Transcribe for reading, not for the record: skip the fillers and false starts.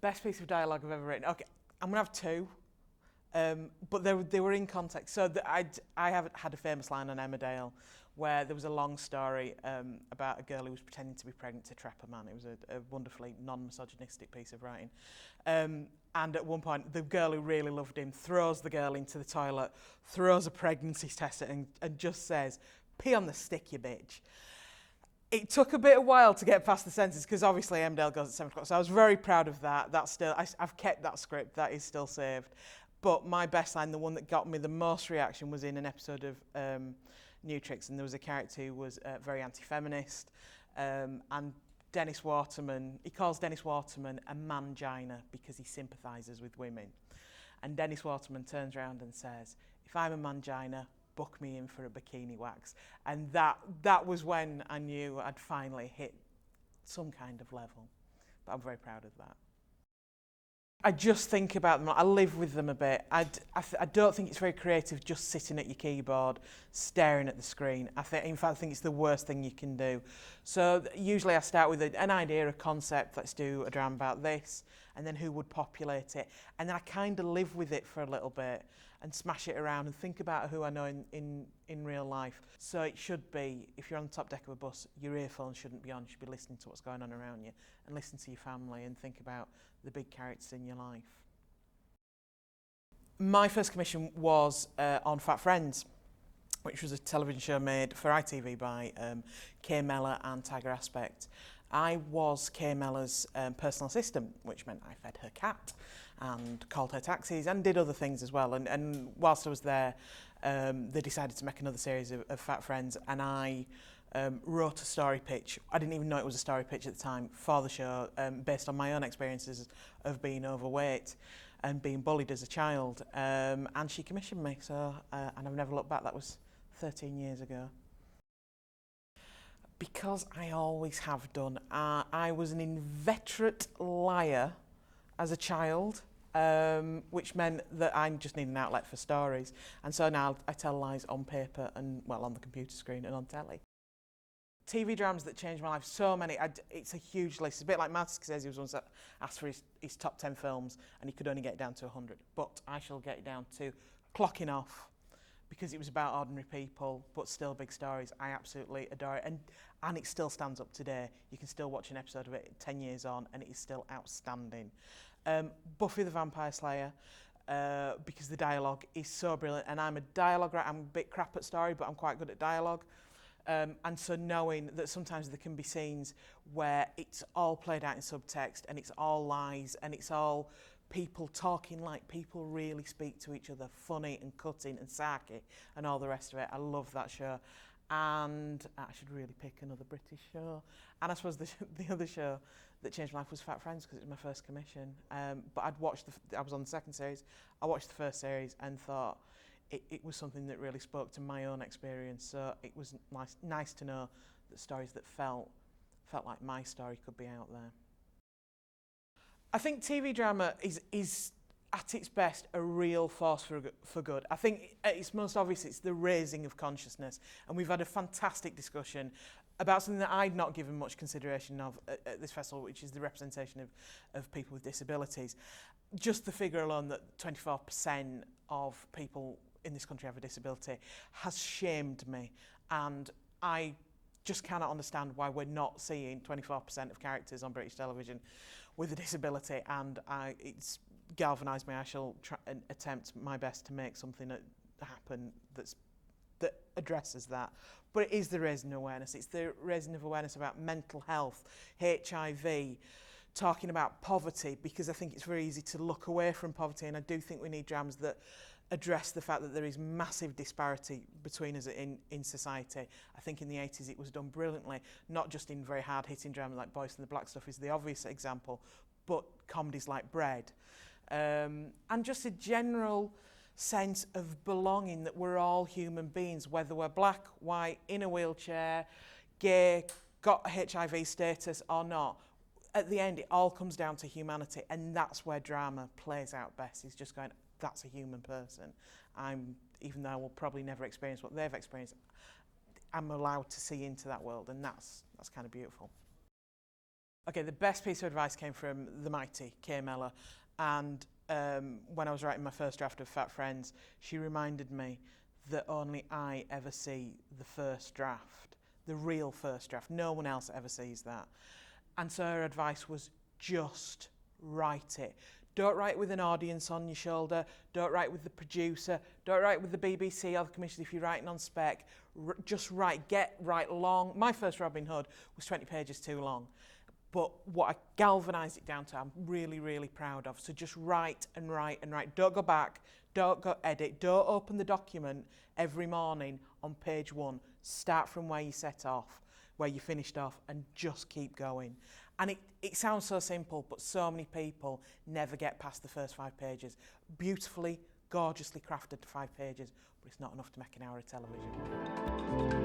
Best piece of dialogue I've ever written. Okay, I'm gonna have two, but they were in context. So I haven't had a famous line on Emmerdale where there was a long story about a girl who was pretending to be pregnant to trap a man. It was a wonderfully non-misogynistic piece of writing. And at one point, the girl who really loved him throws the girl into the toilet, throws a pregnancy test at her and just says, "Pee on the stick, you bitch." It took a bit of while to get past the sentence because obviously Emmerdale goes at 7 o'clock. So I was very proud of that. That's still, I've kept that script. That is still saved. But my best line, the one that got me the most reaction, was in an episode of New Tricks, and there was a character who was very anti-feminist, and Dennis Waterman, he calls Dennis Waterman a mangina because he sympathises with women. And Dennis Waterman turns around and says, "If I'm a mangina, book me in for a bikini wax." And that was when I knew I'd finally hit some kind of level. But I'm very proud of that. I just think about them. I live with them a bit. I don't think it's very creative just sitting at your keyboard, staring at the screen. In fact, I think it's the worst thing you can do. So usually I start with an idea, a concept. Let's do a drama about this, and then who would populate it. And then I kind of live with it for a little bit and smash it around and think about who I know in real life. So it should be, if you're on the top deck of a bus, your earphones shouldn't be on. You should be listening to what's going on around you and listen to your family and think about the big characters in your life. My first commission was on Fat Friends, which was a television show made for ITV by Kay Mellor and Tiger Aspect. I was Kay Mellor's personal assistant, which meant I fed her cat and called her taxis and did other things as well. And whilst I was there, they decided to make another series of Fat Friends, and I wrote a story pitch. I didn't even know it was a story pitch at the time for the show, based on my own experiences of being overweight and being bullied as a child. And she commissioned me, so and I've never looked back. That was 13 years ago. Because I always have done. I was an inveterate liar as a child, which meant that I just need an outlet for stories. And so now I tell lies on paper and, well, on the computer screen and on telly. TV dramas that changed my life, so many. It's a huge list. It's a bit like Martin Scorsese was once asked for his top 10 films and he could only get it down to 100. But I shall get it down to Clocking Off, because it was about ordinary people, but still big stories. I absolutely adore it. And it still stands up today. You can still watch an episode of it 10 years on, and it is still outstanding. Buffy the Vampire Slayer, because the dialogue is so brilliant. And I'm a dialogue writer. I'm a bit crap at story, but I'm quite good at dialogue. And so knowing that sometimes there can be scenes where it's all played out in subtext, and it's all lies, and it's all people talking like people really speak to each other, funny and cutting and sarky and all the rest of it. I love that show. And I should really pick another British show. And I suppose the other show that changed my life was Fat Friends, because it was my first commission. But I was on the second series. I watched the first series and thought it was something that really spoke to my own experience. So it was nice to know that stories that felt like my story could be out there. I think TV drama is at its best a real force for good. I think it's most obvious it's the raising of consciousness, and we've had a fantastic discussion about something that I'd not given much consideration of at this festival, which is the representation of people with disabilities. Just the figure alone that 24% of people in this country have a disability has shamed me, and I just cannot understand why we're not seeing 24% of characters on British television with a disability, and it's galvanised me. I shall try and attempt my best to make something happen that addresses that. But it is the raising awareness. It's the raising of awareness about mental health, HIV, talking about poverty, because I think it's very easy to look away from poverty, and I do think we need dramas that address the fact that there is massive disparity between us in society. I think in the 80s it was done brilliantly, not just in very hard-hitting drama like Boys and the Black Stuff is the obvious example, but comedies like Bread. And just a general sense of belonging, that we're all human beings, whether we're black, white, in a wheelchair, gay, got HIV status or not. At the end, it all comes down to humanity, and that's where drama plays out best, is just going, that's a human person. Even though I will probably never experience what they've experienced, I'm allowed to see into that world, and that's kind of beautiful. Okay, the best piece of advice came from the mighty Kay Mellor, and when I was writing my first draft of Fat Friends, she reminded me that only I ever see the first draft, the real first draft. No one else ever sees that. And so her advice was just write it. Don't write with an audience on your shoulder. Don't write with the producer. Don't write with the BBC or the commission if you're writing on spec. Just write, write long. My first Robin Hood was 20 pages too long. But what I galvanised it down to, I'm really, really proud of. So just write and write and write. Don't go back. Don't go edit. Don't open the document every morning on page 1. Start from where you set off, where you finished off, and just keep going. And it sounds so simple, but so many people never get past the first 5 pages. Beautifully, gorgeously crafted 5 pages, but it's not enough to make an hour of television.